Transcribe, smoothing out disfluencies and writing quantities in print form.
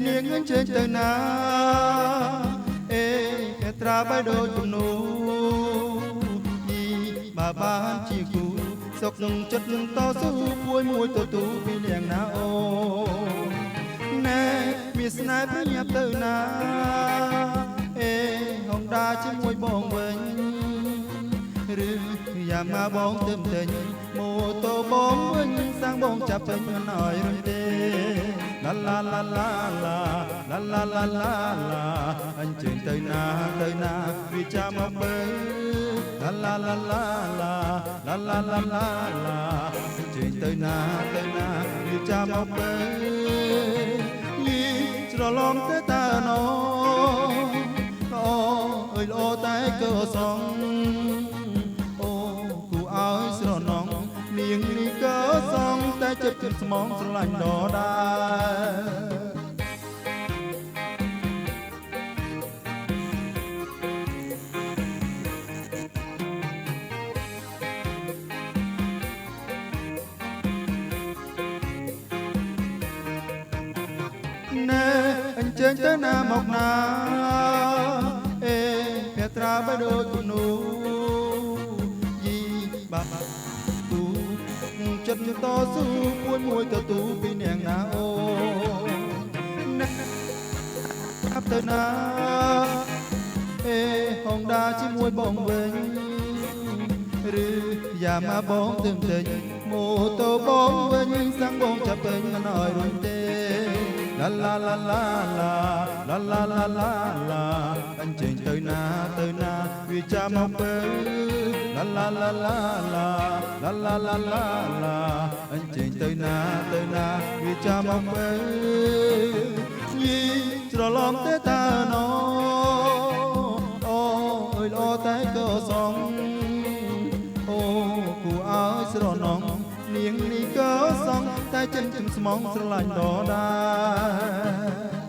នាងអញ្ជើញទៅណាអេកត្រាបែដូជំនួយីបើបានជាគូសុកចិត្តតស៊ូមួយទៅទូពីនាងណាអូណែមានស្នេហ៍ប្រញាប់ទៅណាអេហងដាជាមួយបងវិញឬយ៉ាមកបងទឹមទិញម៉ូតូបងវិញសាំងបងចាប់ពេញមិនអោយរំទេឡាឡាឡាឡាឡាឡាឡាឡាឡាឡាអញ្ជើញទៅណាវាចាំមកបើឡាឡាឡាឡាឡាឡាឡាឡាឡាឡាអញ្ជើញទៅណាវាចាំមកបើយីច្រឡំទៅតើណោអូអើយល្អតែក៏សងឲ្យស្រណងនាងនេះក៏សងតែចិត្តគិតស្មងស្រឡាញ់ដដែលណែអញ្ជើញទៅណាមកណាអេភត្រាបែដូចគនូចិត្តតស៊ូមួយទៅទូពីនាងណាអូណាប់ទៅណាអេហងដាជាមួយបងវិញឬយ៉ាមកបងទឹមទិញម៉ូតូបងវិញសាំងបងចាប់ពេញមិនអោយរុញទេឡាឡាឡាឡាឡាឡាឡាឡាឡាអញ្ជើញទៅណាវាចាំមកបើឡាឡាឡាឡាឡាឡាឡាឡាឡាឡាអញ្ជើញទៅណាវាចាំមកបើយីច្រឡំទេតាណោអូអើយល្អតែក៏សងអូគួរឲ្យស្រណងនាងនេះក៏សងតែចិញ្ចឹមស្មងស្រឡាញ់ដដែល